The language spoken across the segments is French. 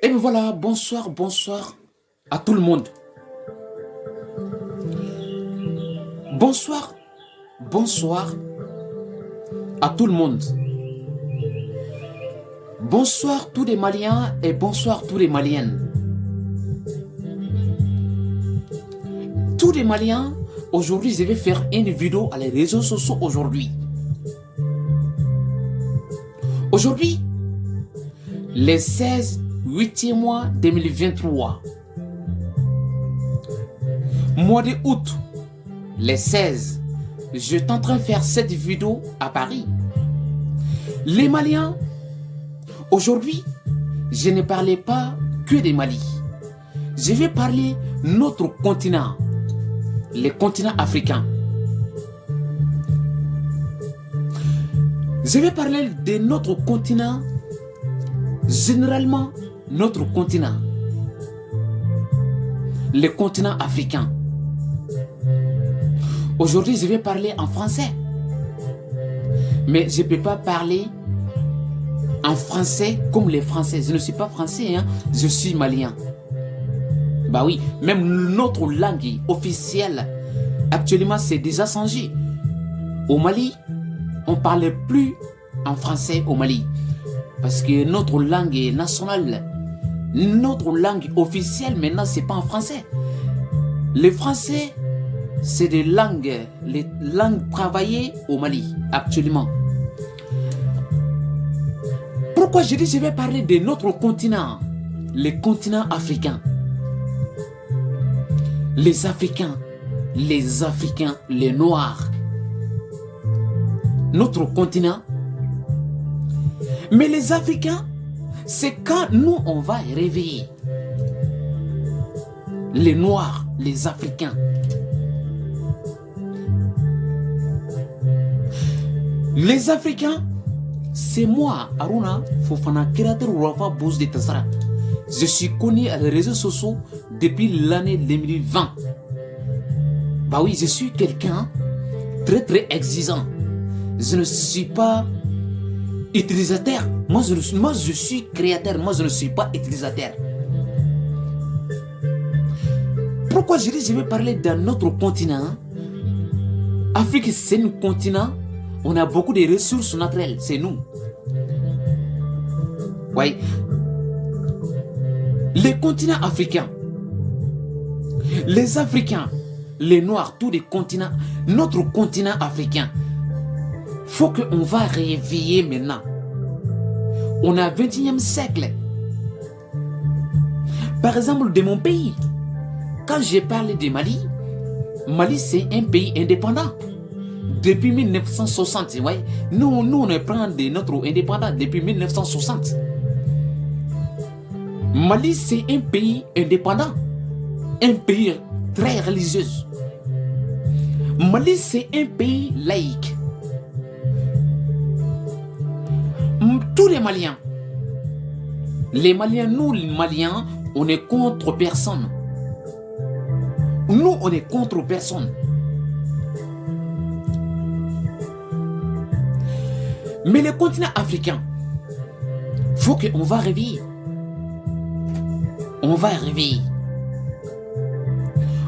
Et bien voilà, bonsoir, bonsoir à tout le monde. Bonsoir, bonsoir à tout le monde. Bonsoir tous les Maliens et bonsoir tous les Maliennes. Tous les Maliens, aujourd'hui je vais faire une vidéo à les réseaux sociaux aujourd'hui. Aujourd'hui, le 16 8e mois 2023. Mois de août, le 16, je suis en train de faire cette vidéo à Paris. Les Maliens, aujourd'hui, je ne parlais pas que des Mali. Je vais parler de notre continent, le continent africain. Je vais parler de notre continent, généralement notre continent, le continent africain. Aujourd'hui, je vais parler en français. Mais je ne peux pas parler en français comme les Français. Je ne suis pas français, hein? Je suis malien. Bah oui, même notre langue officielle, actuellement, c'est déjà changé. Au Mali, on ne parle plus en français au Mali. Parce que notre langue nationale, notre langue officielle, maintenant, ce n'est pas en français. Le français, c'est les langues travaillées au Mali, actuellement. Pourquoi je dis que je vais parler de notre continent, le continent africain. Les Africains, les Noirs. Notre continent. Mais les Africains, c'est quand nous, on va réveiller. Les Noirs, les Africains. Les Africains, c'est moi, Aruna Fofana, créateur Rafa Bouz de Tassara. Je suis connu à les réseaux sociaux depuis l'année 2020. Bah oui, je suis quelqu'un très exigeant. Je ne suis pas utilisateur. Moi, je suis créateur. Moi, je ne suis pas utilisateur. Pourquoi je dis que je vais parler d'un autre continent? Afrique, c'est un continent. On a beaucoup de ressources naturelles. C'est nous. Oui. Les continents africains, les Africains, les Noirs, tous les continents, notre continent africain, faut qu'on va réveiller maintenant. On est au 21e siècle. Par exemple, de mon pays, quand j'ai parlé de Mali, Mali c'est un pays indépendant. Depuis 1960, ouais. Nous on prend de notre indépendance depuis 1960. Mali, c'est un pays indépendant. Un pays très religieux. Mali, c'est un pays laïque. Tous les Maliens, nous les Maliens, on est contre personne. Nous, on est contre personne. Mais le continent africain, il faut qu'on va réveiller. On va réveiller.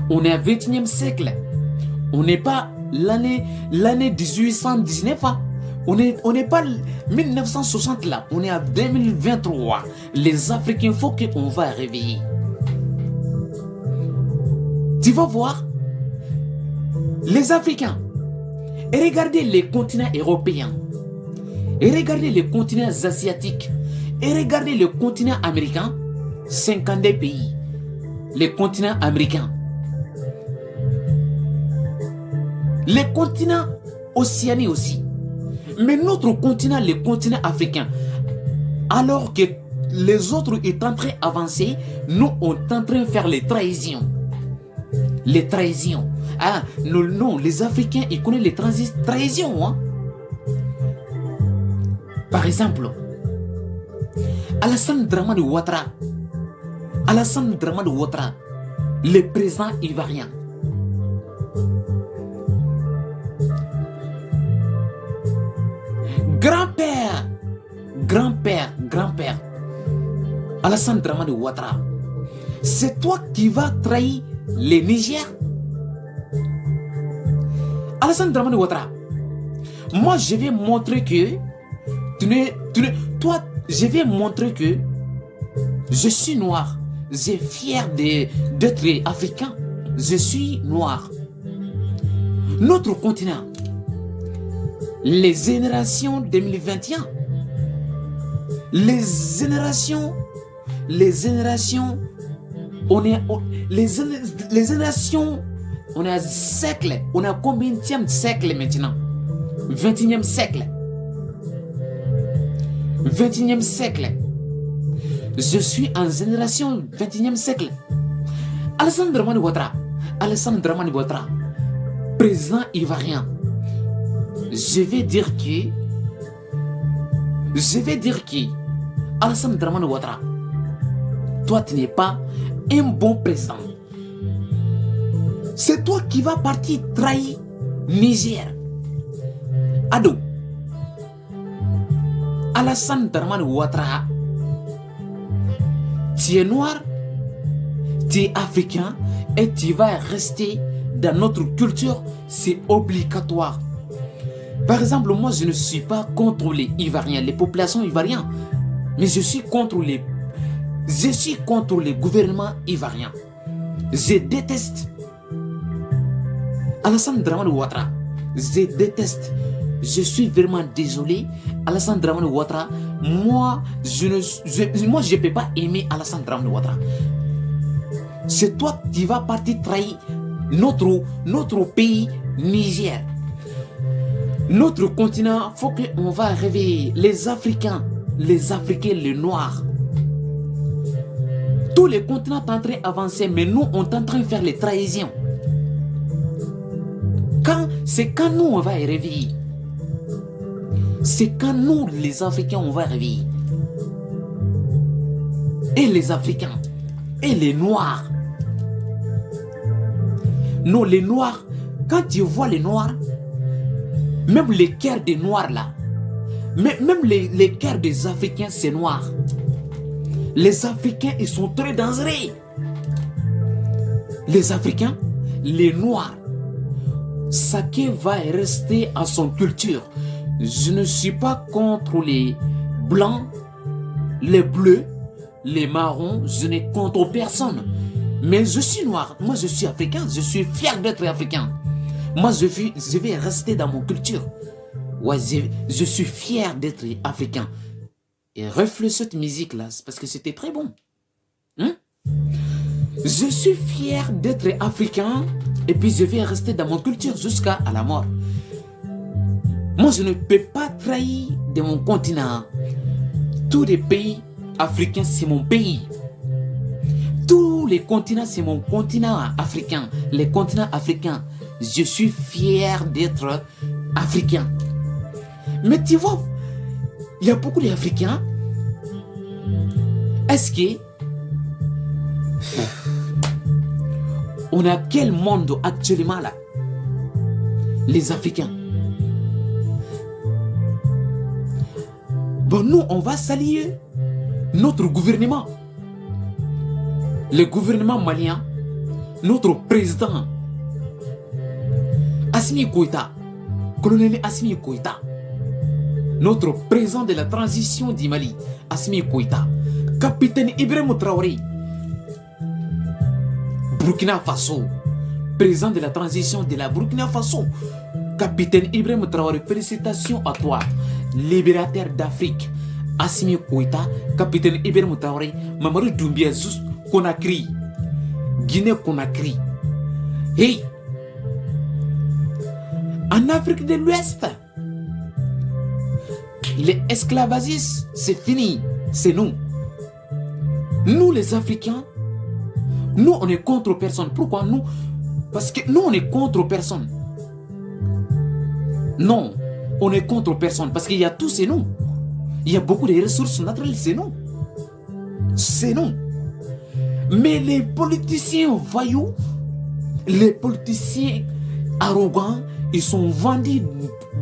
On est au 21e siècle. On n'est pas l'année 1819. Hein. On n'est pas 1960 là. On est en 2023. Les Africains, il faut qu'on va réveiller. Tu vas voir les Africains. Et regardez les continents européens. Et regardez les continents asiatiques. Et regardez le continent américain. 52 pays. Les continents américains. Les continents océaniques aussi. Mais notre continent, le continent africain, alors que les autres sont en train d'avancer, nous on est en train de faire les trahisons. Les trahisons. Ah, non, les Africains, ils connaissent les trahisons. Hein? Par exemple, Alassane Dramane Ouattara. Alassane Dramane Ouattara, le président ivoirien. Grand-père Alassane Dramane Ouattara, c'est toi qui vas trahir les Niger. Alassane Dramane Ouattara, moi je vais montrer que toi, je vais montrer que je suis noir. Je suis fier d'être africain. Je suis noir. Notre continent, les générations 2021, les générations, les générations, on est à siècle, on est à combien de siècle maintenant? 21e siècle. 21e siècle. Je suis en génération 21e siècle. Alassane Dramane Ouattara, président ivoirien. Je vais dire qui Alassane Dramane Ouattara, toi tu n'es pas un bon président. C'est toi qui vas partir trahir Niger. Ado, Alassane Dramane Ouattara, tu es noir, tu es africain et tu vas rester dans notre culture, c'est obligatoire. Par exemple, moi je ne suis pas contre les Ivoiriens, les populations ivoiriennes, mais je suis contre les gouvernements ivoiriens. Je déteste Alassane Dramane Ouattara. Je déteste. Je suis vraiment désolé, Alassane Dramane Ouattara. Moi, je ne peux pas aimer Alassane Dramane Ouattara. C'est toi qui vas partir trahir notre pays, Niger. Notre continent, il faut qu'on va réveiller les Africains, les Noirs. Tous les continents sont en train d'avancer, mais nous, on est en train de faire les trahisons. C'est quand nous, on va y réveiller. C'est quand nous, les Africains, on va réveiller. Et les Africains, et les Noirs. Non, les Noirs, quand tu vois les Noirs, même les cœurs des Noirs là, même les cœurs des Africains, c'est noir. Les Africains, ils sont très dangereux. Les Africains, les Noirs, chacun va rester à son culture. Je ne suis pas contre les Blancs, les Bleus, les Marrons, je n'ai contre personne. Mais je suis noir, moi je suis africain, je suis fier d'être africain. Moi je vais rester dans mon culture. Ouais, je suis fier d'être africain. Et reflète cette musique là, parce que c'était très bon. Hein? Je suis fier d'être africain et puis je vais rester dans mon culture jusqu'à la mort. Moi je ne peux pas trahir de mon continent. Tous les pays africains c'est mon pays. Tous les continents, c'est mon continent africain. Les continents africains, je suis fier d'être africain. Mais tu vois, il y a beaucoup d'Africains. Est-ce que on a quel monde actuellement là? Les Africains. Bon, nous, on va saluer notre gouvernement. Le gouvernement malien, notre président Assimi Goïta, colonel Assimi Goïta, notre président de la transition du Mali, Assimi Goïta, capitaine Ibrahim Traoré, Burkina Faso, président de la transition de la Burkina Faso, capitaine Ibrahim Traoré, félicitations à toi, libérateur d'Afrique, Assimi Goïta, capitaine Ibrahim Traoré, Mamadou Doumbia Conakry, Guinée-Conakry. Hey! En Afrique de l'Ouest, l'esclavagisme, c'est fini. C'est nous. Nous, les Africains, nous, on est contre personne. Pourquoi nous? Parce que nous, on est contre personne. Non, on est contre personne. Parce qu'il y a tout, c'est nous. Il y a beaucoup de ressources naturelles, c'est nous. C'est nous. Mais les politiciens voyous, les politiciens arrogants, ils sont vendus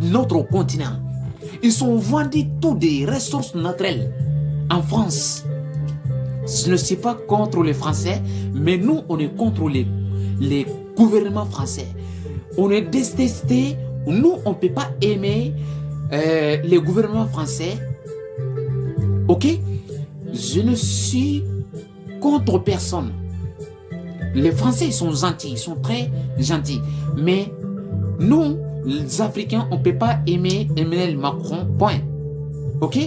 notre continent. Ils sont vendus toutes des ressources naturelles en France. Je ne suis pas contre les Français, mais nous, on est contre les gouvernements français. On est détesté. Nous, on ne peut pas aimer les gouvernements français. Ok? Je ne suis contre personne. Les Français, ils sont gentils, ils sont très gentils. Mais nous, les Africains, on ne peut pas aimer Emmanuel Macron, point. Ok?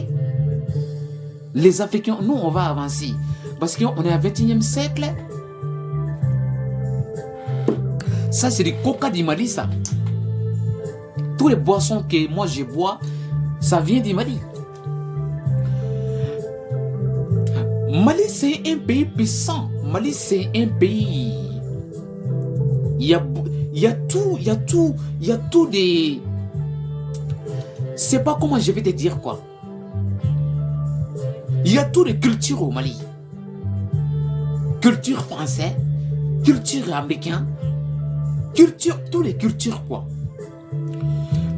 Les Africains, nous, on va avancer. Parce qu'on est au XXIe siècle. Ça, c'est du coca du Mali, ça. Tous les boissons que moi, je bois, ça vient du Mali. Mali, c'est un pays puissant. Mali, c'est un pays... Il y a tout des... C'est pas comment je vais te dire quoi. Il y a toutes les cultures au Mali. Culture française, culture américaine, toutes les cultures quoi.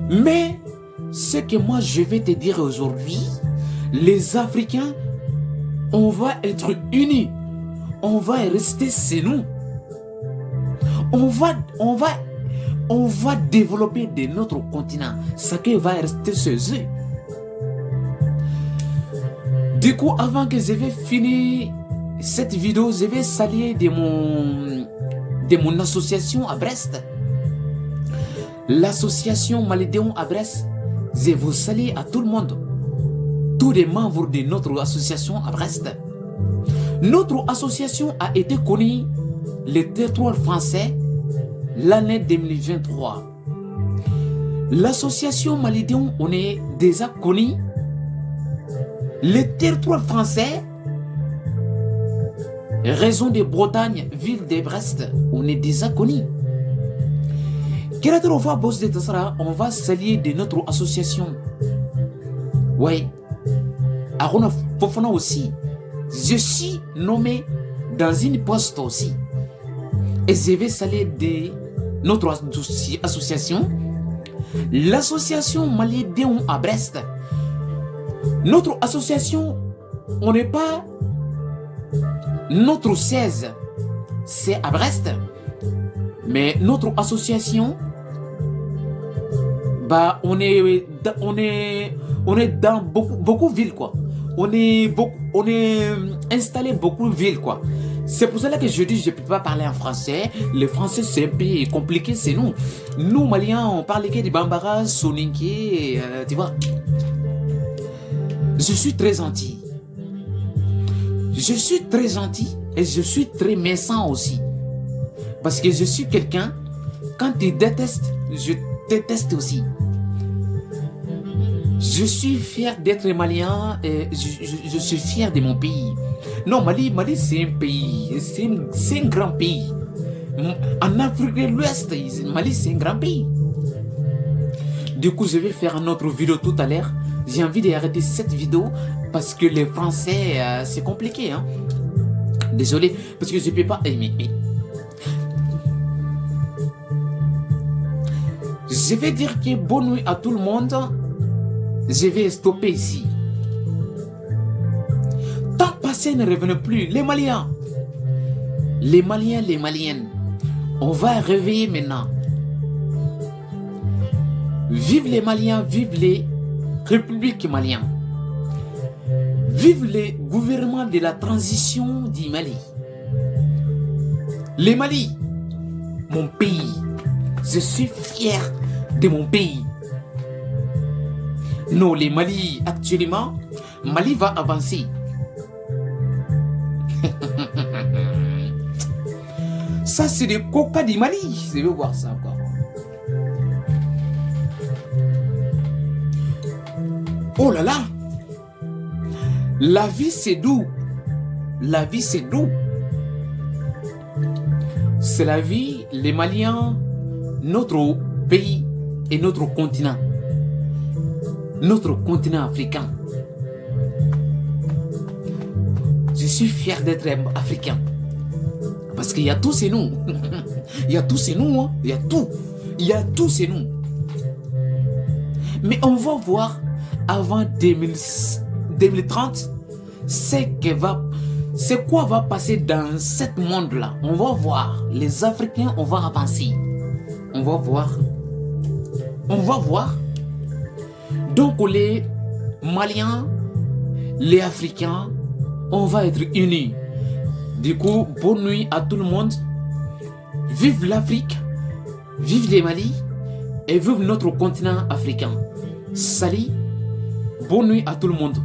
Mais ce que moi je vais te dire aujourd'hui, les Africains, on va être unis. On va rester chez nous. On va développer de notre continent. Ce qui va rester chez eux. Du coup, avant que je vais finir cette vidéo, je vais saluer de mon association à Brest. L'association Malidéon à Brest. Je vous salue à tout le monde. Tous les membres de notre association à Brest. Notre association a été connue le territoire français l'année 2023. L'association Malidéon, on est déjà connu. Le territoire français, région de Bretagne, ville de Brest, on est déjà connu. On va saluer de notre association. Oui. Arona Fofana aussi. Je suis nommé dans une poste aussi. Et je vais saluer de notre association. L'association Malidéon à Brest. Notre association, on n'est pas... Notre 16, c'est à Brest. Mais notre association, bah, on est dans beaucoup de villes, quoi. On est installé beaucoup de villes, quoi. C'est pour cela que je dis, je ne peux pas parler en français. Le français, c'est un peu compliqué, c'est nous. Nous, Maliens, on parle que du Bambara, Soninké, tu vois. Je suis très gentil. Je suis très gentil et je suis très méchant aussi. Parce que je suis quelqu'un, quand tu détestes, je déteste aussi. Je suis fier d'être malien et je suis fier de mon pays. Non, Mali c'est un pays, c'est un grand pays. En Afrique de l'Ouest, Mali c'est un grand pays. Du coup, je vais faire une autre vidéo tout à l'heure. J'ai envie d'arrêter cette vidéo parce que les Français, c'est compliqué. Hein? Désolé, parce que je ne peux pas aimer. Je vais dire que bonne nuit à tout le monde. Je vais stopper ici. Tant passé ne revenez plus. Les Maliens, les Maliennes, on va réveiller maintenant. Vive les Maliens, vive les Républiques maliennes. Vive le gouvernement de la transition du Mali. Le Mali, mon pays. Je suis fier de mon pays. Non, le Mali, actuellement, Mali va avancer. Ça, c'est le coca du Mali. Je vais voir ça encore. Oh là là! La vie, c'est doux. La vie, c'est doux. C'est la vie, les Maliens, notre pays et notre continent. Notre continent africain. Je suis fier d'être africain. Parce qu'il y a tout, c'est nous. Il y a tout, c'est nous. Hein. Il y a tout. Il y a tout, c'est nous. Mais on va voir avant 2030, C'est quoi va passer dans ce monde-là? On va voir. Les Africains, on va avancer. On va voir. On va voir. Donc les Maliens, les Africains, on va être unis. Du coup, bonne nuit à tout le monde. Vive l'Afrique, vive les Mali et vive notre continent africain. Salut, bonne nuit à tout le monde.